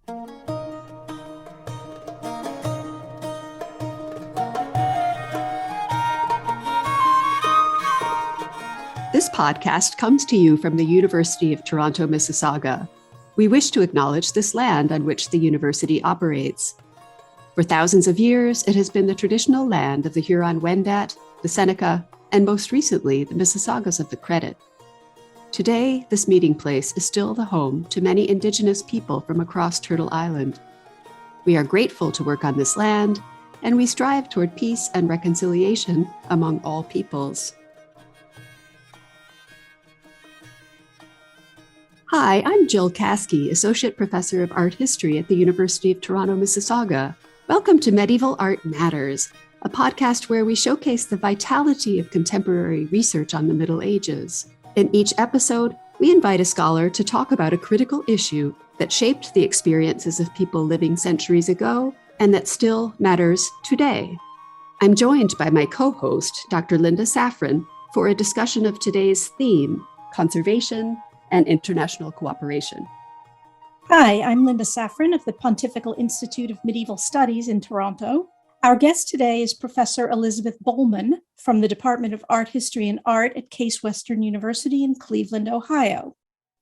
This podcast comes to you from the University of Toronto, Mississauga. We wish to acknowledge this land on which the university operates. For thousands of years, it has been the traditional land of the Huron-Wendat, the Seneca, and most recently, the Mississaugas of the Credit. Today, this meeting place is still the home to many Indigenous people from across Turtle Island. We are grateful to work on this land, and we strive toward peace and reconciliation among all peoples. Hi, I'm Jill Caskey, Associate Professor of Art History at the University of Toronto, Mississauga. Welcome to Medieval Art Matters, a podcast where we showcase the vitality of contemporary research on the Middle Ages. In each episode, we invite a scholar to talk about a critical issue that shaped the experiences of people living centuries ago and that still matters today. I'm joined by my co-host, Dr. Linda Safran, for a discussion of today's theme, conservation and international cooperation. Hi, I'm Linda Safran of the Pontifical Institute of Medieval Studies in Toronto. Our guest today is Professor Elizabeth Bolman from the Department of Art History and Art at Case Western University in Cleveland, Ohio.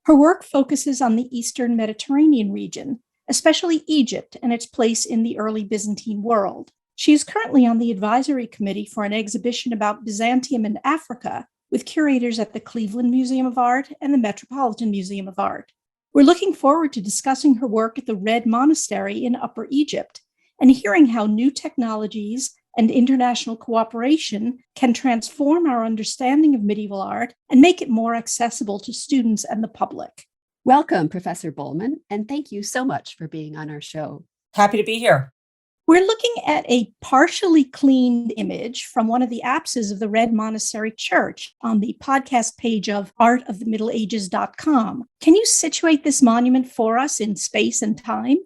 Her work focuses on the Eastern Mediterranean region, especially Egypt and its place in the early Byzantine world. She is currently on the advisory committee for an exhibition about Byzantium and Africa, with curators at the Cleveland Museum of Art and the Metropolitan Museum of Art. We're looking forward to discussing her work at the Red Monastery in Upper Egypt and hearing how new technologies and international cooperation can transform our understanding of medieval art and make it more accessible to students and the public. Welcome, Professor Bolman, and thank you so much for being on our show. Happy to be here. We're looking at a partially cleaned image from one of the apses of the Red Monastery Church on the podcast page of artofthemiddleages.com. Can you situate this monument for us in space and time?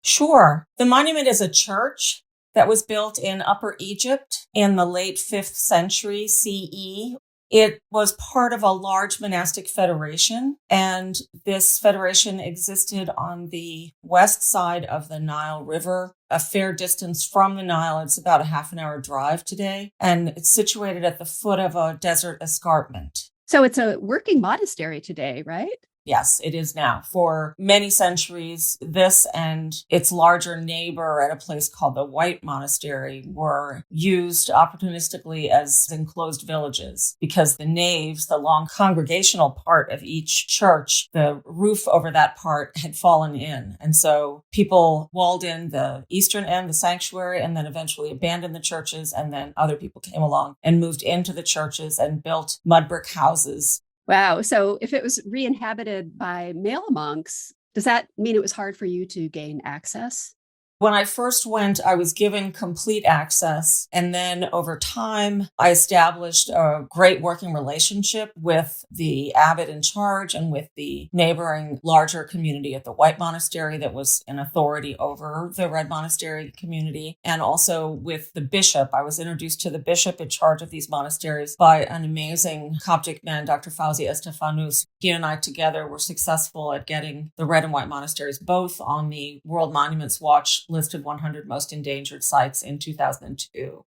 Sure. The monument is a church that was built in Upper Egypt in the late 5th century CE. It was part of a large monastic federation, and this federation existed on the west side of the Nile River, a fair distance from the Nile. It's about a half-an-hour drive today, and it's situated at the foot of a desert escarpment. So it's a working monastery today, right? Yes, it is now. For many centuries, this and its larger neighbor at a place called the White Monastery were used opportunistically as enclosed villages because the naves, the long congregational part of each church, the roof over that part had fallen in. And so people walled in the eastern end, the sanctuary, and then eventually abandoned the churches. And then other people came along and moved into the churches and built mud brick houses. Wow. So if it was re-inhabited by male monks, does that mean it was hard for you to gain access? When I first went, I was given complete access. And then over time, I established a great working relationship with the abbot in charge and with the neighboring larger community at the White Monastery that was an authority over the Red Monastery community, and also with the bishop. I was introduced to the bishop in charge of these monasteries by an amazing Coptic man, Dr. Fauzi Estefanous. He and I together were successful at getting the Red and White Monasteries both on the World Monuments Watch listed 100 most endangered sites in 2002.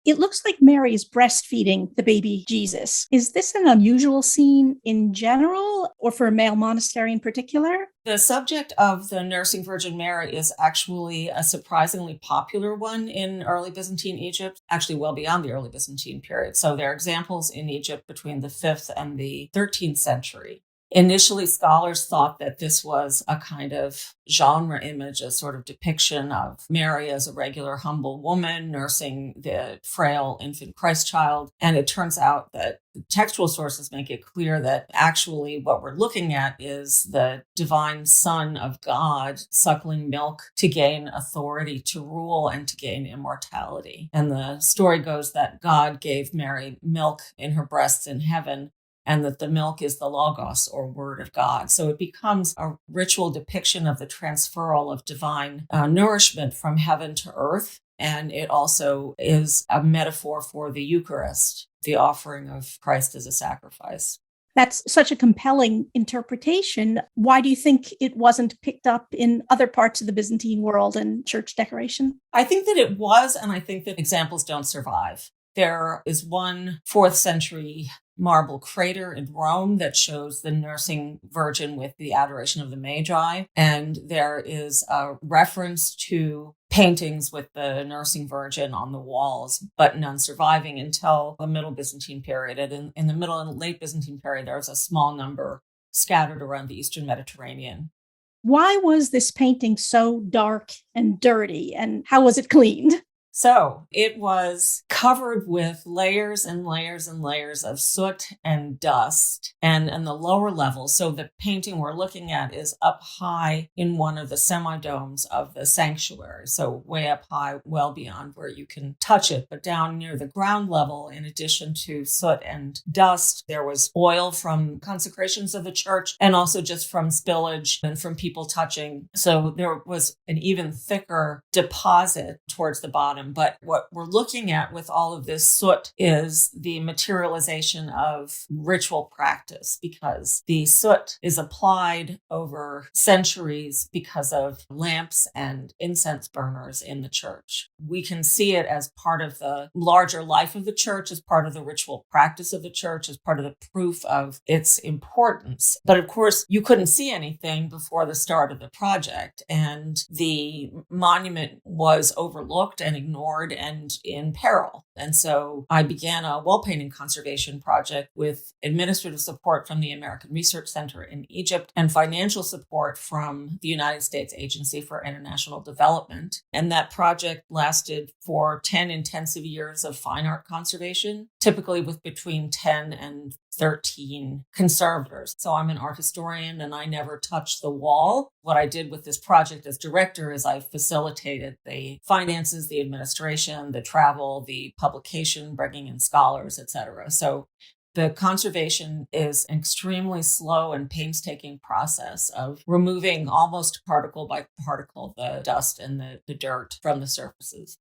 It looks like Mary is breastfeeding the baby Jesus. Is this an unusual scene in general or for a male monastery in particular? The subject of the nursing Virgin Mary is actually a surprisingly popular one in early Byzantine Egypt, actually well beyond the early Byzantine period. So there are examples in Egypt between the 5th and the 13th century. Initially, scholars thought that this was a kind of genre image, a sort of depiction of Mary as a regular, humble woman nursing the frail infant Christ child. And it turns out that the textual sources make it clear that actually what we're looking at is the divine Son of God suckling milk to gain authority to rule and to gain immortality. And the story goes that God gave Mary milk in her breasts in heaven, and that the milk is the Logos, or Word of God. So it becomes a ritual depiction of the transferal of divine nourishment from heaven to earth. And it also is a metaphor for the Eucharist, the offering of Christ as a sacrifice. That's such a compelling interpretation. Why do you think it wasn't picked up in other parts of the Byzantine world and church decoration? I think that it was, and I think that examples don't survive. There is one 4th century marble crater in Rome that shows the nursing virgin with the adoration of the Magi. And there is a reference to paintings with the nursing virgin on the walls, but none surviving until the Middle Byzantine period. And in the Middle and Late Byzantine period, there was a small number scattered around the Eastern Mediterranean. Why was this painting so dark and dirty, and how was it cleaned? So it was covered with layers and layers and layers of soot and dust. And in the lower levels, so the painting we're looking at is up high in one of the semi-domes of the sanctuary. So way up high, well beyond where you can touch it. But down near the ground level, in addition to soot and dust, there was oil from consecrations of the church and also just from spillage and from people touching. So there was an even thicker deposit towards the bottom. But what we're looking at with all of this soot is the materialization of ritual practice, because the soot is applied over centuries because of lamps and incense burners in the church. We can see it as part of the larger life of the church, as part of the ritual practice of the church, as part of the proof of its importance. But of course, you couldn't see anything before the start of the project, and the monument was overlooked and ignored and in peril. And so I began a wall painting conservation project with administrative support from the American Research Center in Egypt and financial support from the United States Agency for International Development. And that project lasted for 10 intensive years of fine art conservation, typically with between 10 and 13 conservators. So I'm an art historian and I never touched the wall. What I did with this project as director is I facilitated the finances, the administration, the travel, the publication, bringing in scholars, etc. So the conservation is an extremely slow and painstaking process of removing almost particle by particle the dust and the dirt from the surfaces.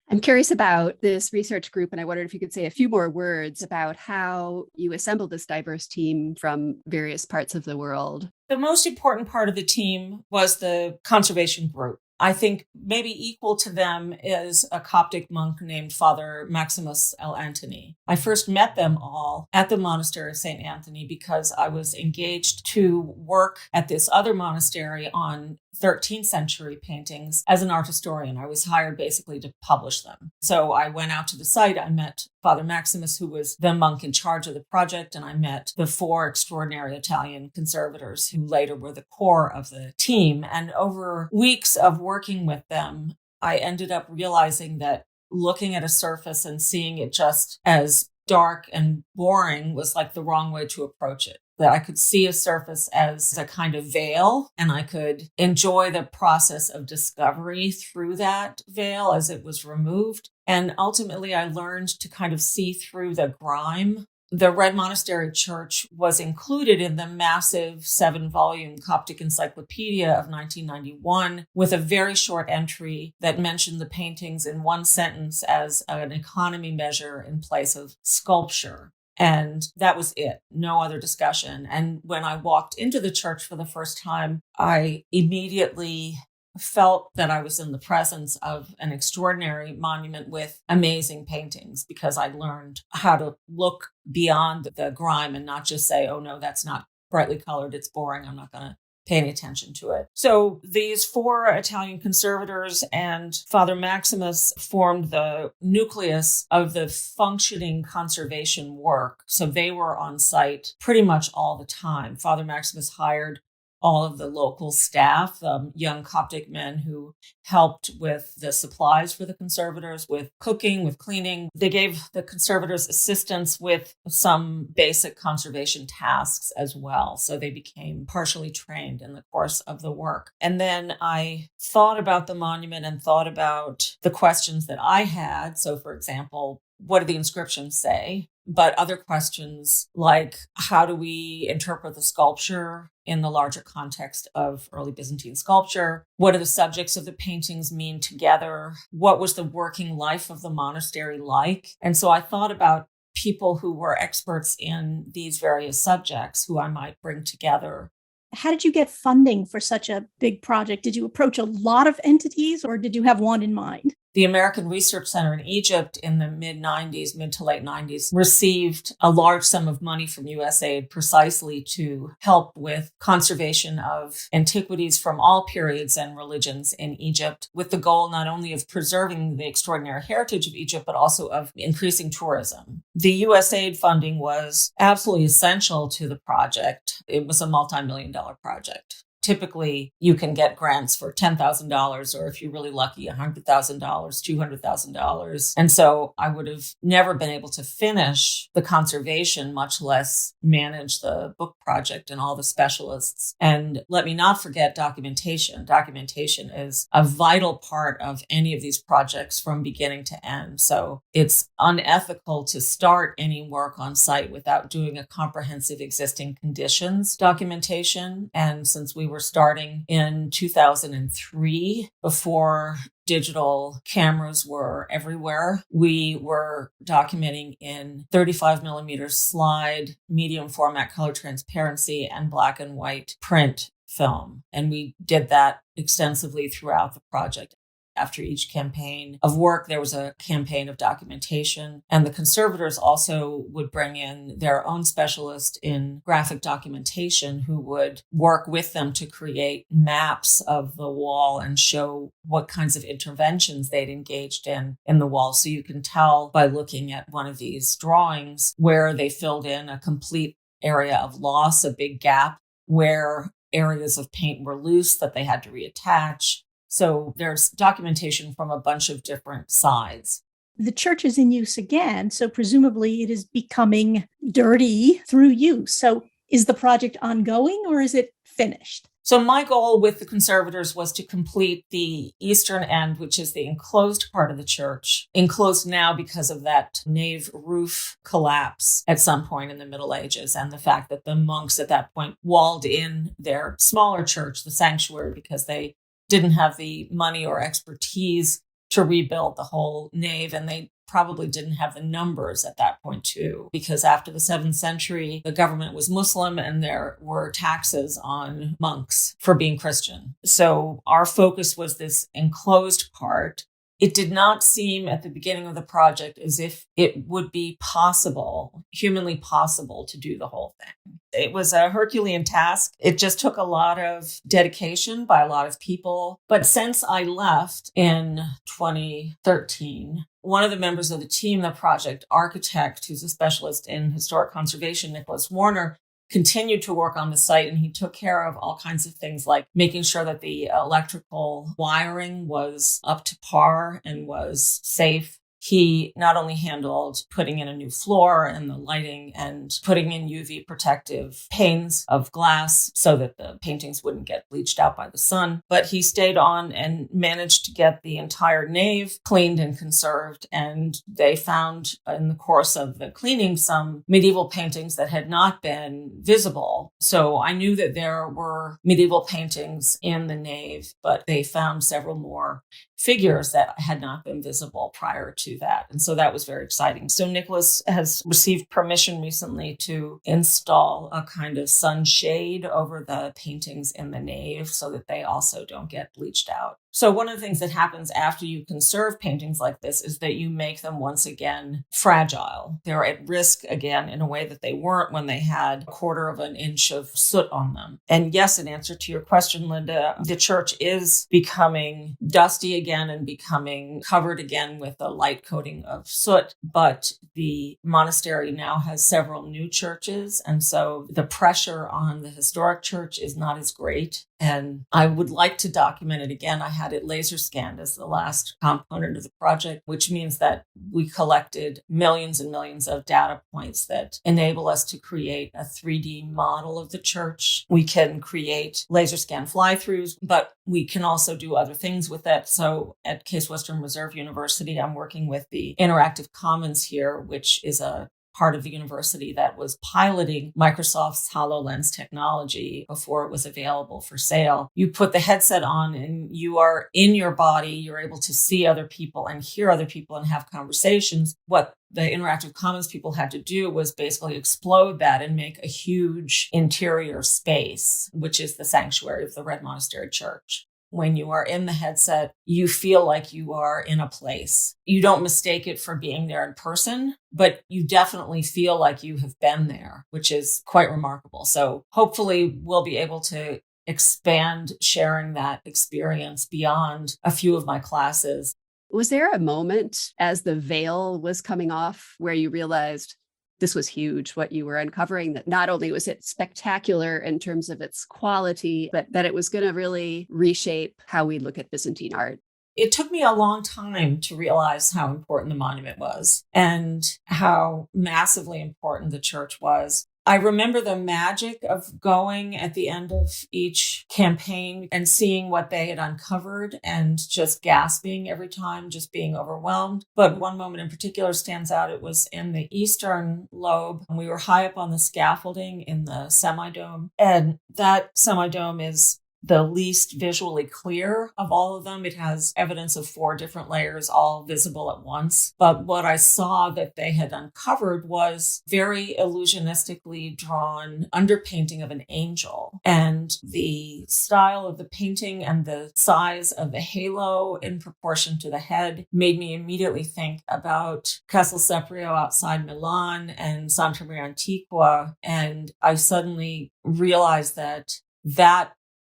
I'm curious about this research group, and I wondered if you could say a few more words about how you assembled this diverse team from various parts of the world. The most important part of the team was the conservation group. I think maybe equal to them is a Coptic monk named Father Maximus L. Antony. I first met them all at the Monastery of St. Anthony because I was engaged to work at this other monastery on 13th century paintings as an art historian. I was hired basically to publish them. So I went out to the site. I met Father Maximus, who was the monk in charge of the project, and I met the 4 extraordinary Italian conservators who later were the core of the team. And over weeks of working with them, I ended up realizing that looking at a surface and seeing it just as dark and boring was like the wrong way to approach it. That I could see a surface as a kind of veil, and I could enjoy the process of discovery through that veil as it was removed. And ultimately, I learned to kind of see through the grime. The Red Monastery Church was included in the massive 7-volume Coptic Encyclopedia of 1991 with a very short entry that mentioned the paintings in one sentence as an economy measure in place of sculpture. And that was it. No other discussion. And when I walked into the church for the first time, I immediately felt that I was in the presence of an extraordinary monument with amazing paintings, because I learned how to look beyond the grime and not just say, oh no, that's not brightly colored, it's boring, I'm not going to pay any attention to it. So these 4 Italian conservators and Father Maximus formed the nucleus of the functioning conservation work. So they were on site pretty much all the time. Father Maximus hired all of the local staff, young Coptic men who helped with the supplies for the conservators, with cooking, with cleaning. They gave the conservators assistance with some basic conservation tasks as well. So they became partially trained in the course of the work. And then I thought about the monument and thought about the questions that I had. So for example, what do the inscriptions say? But other questions like, how do we interpret the sculpture in the larger context of early Byzantine sculpture? What do the subjects of the paintings mean together? What was the working life of the monastery like? And so I thought about people who were experts in these various subjects who I might bring together. How did you get funding for such a big project? Did you approach a lot of entities or did you have one in mind? The American Research Center in Egypt in the mid to late 90s, received a large sum of money from USAID precisely to help with conservation of antiquities from all periods and religions in Egypt, with the goal not only of preserving the extraordinary heritage of Egypt, but also of increasing tourism. The USAID funding was absolutely essential to the project. It was a multi-million-dollar project. Typically, you can get grants for $10,000, or if you're really lucky, $100,000, $200,000. And so I would have never been able to finish the conservation, much less manage the book project and all the specialists. And let me not forget documentation. Documentation is a vital part of any of these projects from beginning to end. So it's unethical to start any work on site without doing a comprehensive existing conditions documentation. And since we were starting in 2003, before digital cameras were everywhere, we were documenting in 35 millimeter slide, medium format color transparency, and black and white print film. And we did that extensively throughout the project. After each campaign of work, there was a campaign of documentation. And the conservators also would bring in their own specialist in graphic documentation who would work with them to create maps of the wall and show what kinds of interventions they'd engaged in the wall. So you can tell by looking at one of these drawings where they filled in a complete area of loss, a big gap, where areas of paint were loose that they had to reattach. So there's documentation from a bunch of different sides. The church is in use again, so presumably it is becoming dirty through use. So is the project ongoing or is it finished? So my goal with the conservators was to complete the eastern end, which is the enclosed part of the church, enclosed now because of that nave roof collapse at some point in the Middle Ages, and the fact that the monks at that point walled in their smaller church, the sanctuary, because they didn't have the money or expertise to rebuild the whole nave. And they probably didn't have the numbers at that point too, because after the 7th century, the government was Muslim and there were taxes on monks for being Christian. So our focus was this enclosed part. It did not seem at the beginning of the project as if it would be possible, humanly possible, to do the whole thing. It was a Herculean task. It just took a lot of dedication by a lot of people. But since I left in 2013, one of the members of the team, the project architect, who's a specialist in historic conservation, Nicholas Warner, continued to work on the site, and he took care of all kinds of things like making sure that the electrical wiring was up to par and was safe. He not only handled putting in a new floor and the lighting and putting in UV protective panes of glass so that the paintings wouldn't get bleached out by the sun, but he stayed on and managed to get the entire nave cleaned and conserved. And they found in the course of the cleaning some medieval paintings that had not been visible. So I knew that there were medieval paintings in the nave, but they found several more figures that had not been visible prior to that. And so that was very exciting. So Nicholas has received permission recently to install a kind of sunshade over the paintings in the nave so that they also don't get bleached out. So one of the things that happens after you conserve paintings like this is that you make them once again fragile. They're at risk again in a way that they weren't when they had 1/4 of an inch of soot on them. And yes, in answer to your question, Linda, the church is becoming dusty again and becoming covered again with a light coating of soot. But the monastery now has several new churches. And so the pressure on the historic church is not as great. And I would like to document it again. I had it laser scanned as the last component of the project, which means that we collected millions and millions of data points that enable us to create a 3D model of the church. We can create laser scan fly-throughs, but we can also do other things with it. So at Case Western Reserve University, I'm working with the Interactive Commons here, which is a part of the university that was piloting Microsoft's HoloLens technology before it was available for sale. You put the headset on and you are in your body. You're able to see other people and hear other people and have conversations. What the interactive commons people had to do was basically explode that and make a huge interior space, which is the sanctuary of the Red Monastery Church. When you are in the headset, you feel like you are in a place. You don't mistake it for being there in person, but you definitely feel like you have been there, which is quite remarkable. So hopefully we'll be able to expand sharing that experience beyond a few of my classes. Was there a moment as the veil was coming off where you realized this was huge, what you were uncovering, that not only was it spectacular in terms of its quality, but that it was going to really reshape how we look at Byzantine art? It took me a long time to realize how important the monument was and how massively important the church was. I remember the magic of going at the end of each campaign and seeing what they had uncovered and just gasping every time, just being overwhelmed. But one moment in particular stands out. It was in the eastern lobe. We were high up on the scaffolding in the semidome, and that semidome is the least visually clear of all of them. It has evidence of 4 different layers, all visible at once. But what I saw that they had uncovered was very illusionistically drawn underpainting of an angel. And the style of the painting and the size of the halo in proportion to the head made me immediately think about Castel Seprio outside Milan and Santa Maria Antiqua. And I suddenly realized that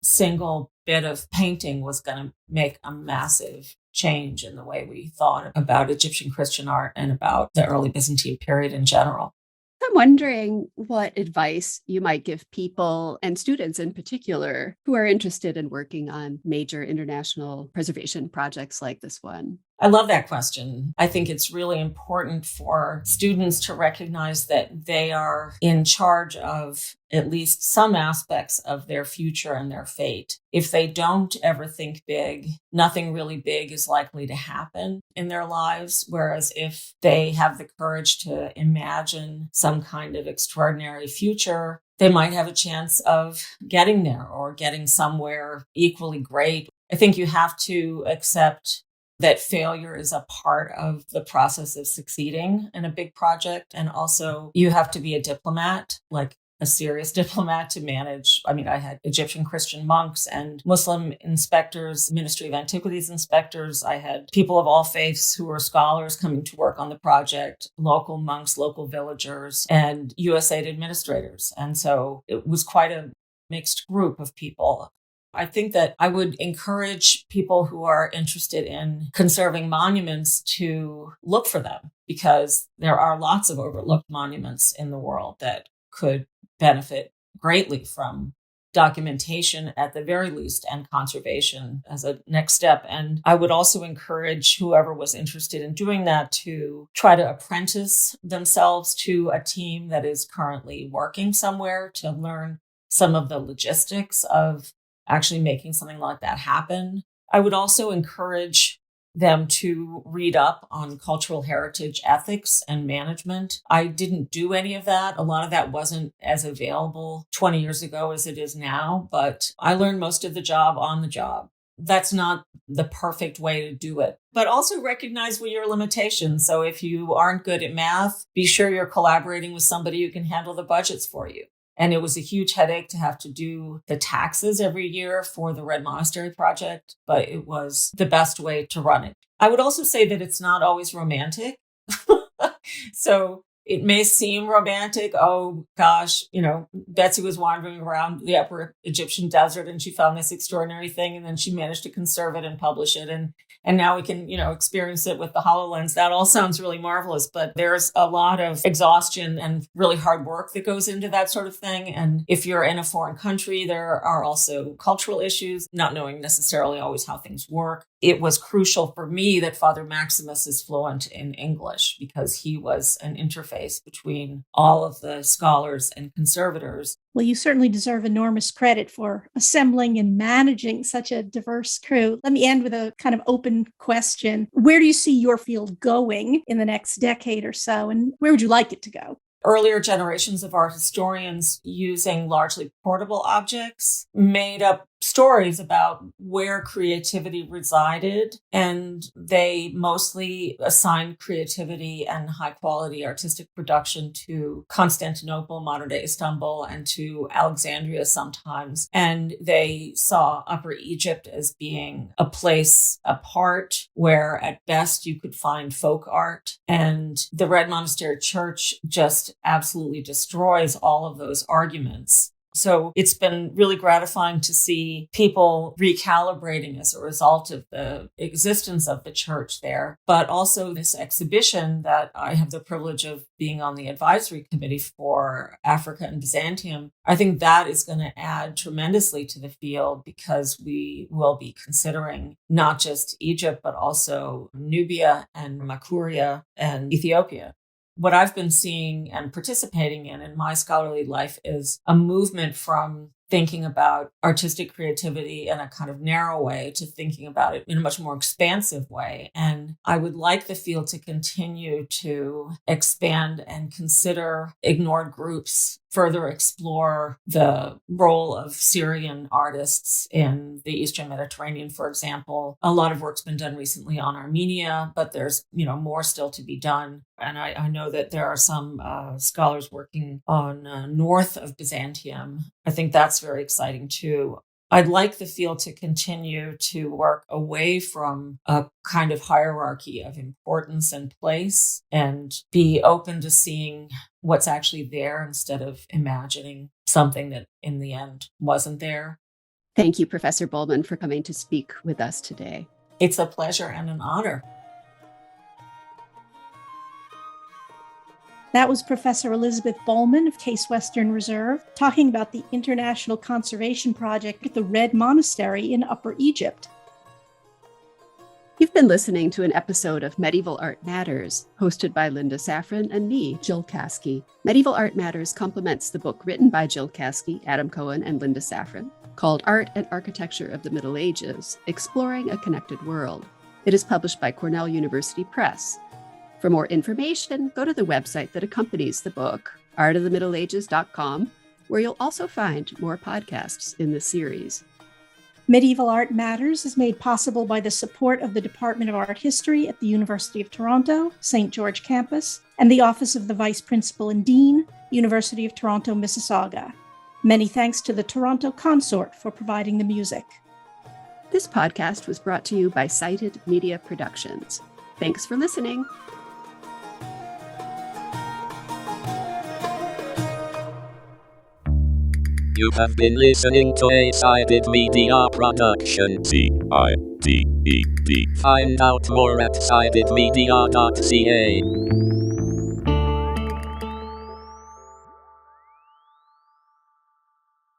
single bit of painting was going to make a massive change in the way we thought about Egyptian Christian art and about the early Byzantine period in general. I'm wondering what advice you might give people and students in particular who are interested in working on major international preservation projects like this one. I love that question. I think it's really important for students to recognize that they are in charge of at least some aspects of their future and their fate. If they don't ever think big, nothing really big is likely to happen in their lives. Whereas if they have the courage to imagine some kind of extraordinary future, they might have a chance of getting there or getting somewhere equally great. I think you have to accept that failure is a part of the process of succeeding in a big project. And also you have to be a diplomat, like a serious diplomat, to manage. I mean, I had Egyptian Christian monks and Muslim inspectors, Ministry of Antiquities inspectors. I had people of all faiths who were scholars coming to work on the project, local monks, local villagers, and USAID administrators. And so it was quite a mixed group of people. I think that I would encourage people who are interested in conserving monuments to look for them, because there are lots of overlooked monuments in the world that could benefit greatly from documentation at the very least and conservation as a next step. And I would also encourage whoever was interested in doing that to try to apprentice themselves to a team that is currently working somewhere to learn some of the logistics of actually making something like that happen. I would also encourage them to read up on cultural heritage ethics and management. I didn't do any of that. A lot of that wasn't as available 20 years ago as it is now, but I learned most of the job on the job. That's not the perfect way to do it, but also recognize what your limitations. So if you aren't good at math, be sure you're collaborating with somebody who can handle the budgets for you. And it was a huge headache to have to do the taxes every year for the Red Monastery project, but it was the best way to run it. I would also say that it's not always romantic. So it may seem romantic. Oh gosh, Betsy was wandering around the upper Egyptian desert and she found this extraordinary thing, and then she managed to conserve it and publish it. And now we can, experience it with the HoloLens. That all sounds really marvelous, but there's a lot of exhaustion and really hard work that goes into that sort of thing. And if you're in a foreign country, there are also cultural issues, not knowing necessarily always how things work. It was crucial for me that Father Maximus is fluent in English, because he was an interface between all of the scholars and conservators. Well, you certainly deserve enormous credit for assembling and managing such a diverse crew. Let me end with a kind of open question. Where do you see your field going in the next decade or so, and where would you like it to go? Earlier generations of art historians, using largely portable objects, made up stories about where creativity resided, and they mostly assigned creativity and high quality artistic production to Constantinople, modern day Istanbul, and to Alexandria sometimes. And they saw Upper Egypt as being a place apart where at best you could find folk art. And the Red Monastery Church just absolutely destroys all of those arguments. So it's been really gratifying to see people recalibrating as a result of the existence of the church there, but also this exhibition that I have the privilege of being on the advisory committee for Africa and Byzantium. I think that is going to add tremendously to the field because we will be considering not just Egypt, but also Nubia and Makuria and Ethiopia. What I've been seeing and participating in my scholarly life is a movement from thinking about artistic creativity in a kind of narrow way to thinking about it in a much more expansive way. And I would like the field to continue to expand and consider ignored groups, further explore the role of Syrian artists in the Eastern Mediterranean, for example. A lot of work's been done recently on Armenia, but there's, more still to be done. And I know that there are some scholars working on north of Byzantium. I think that's very exciting too. I'd like the field to continue to work away from a kind of hierarchy of importance and place and be open to seeing what's actually there instead of imagining something that in the end wasn't there. Thank you, Professor Bolman, for coming to speak with us today. It's a pleasure and an honor. That was Professor Elizabeth Bolman of Case Western Reserve talking about the International Conservation Project at the Red Monastery in Upper Egypt. You've been listening to an episode of Medieval Art Matters, hosted by Linda Safran and me, Jill Caskey. Medieval Art Matters complements the book written by Jill Caskey, Adam Cohen, and Linda Safran, called Art and Architecture of the Middle Ages, Exploring a Connected World. It is published by Cornell University Press. For more information, go to the website that accompanies the book, artofthemiddleages.com, where you'll also find more podcasts in this series. Medieval Art Matters is made possible by the support of the Department of Art History at the University of Toronto, St. George Campus, and the Office of the Vice Principal and Dean, University of Toronto, Mississauga. Many thanks to the Toronto Consort for providing the music. This podcast was brought to you by Cited Media Productions. Thanks for listening. You have been listening to a Cited Media Production. CIDED. Find out more at citedmedia.ca.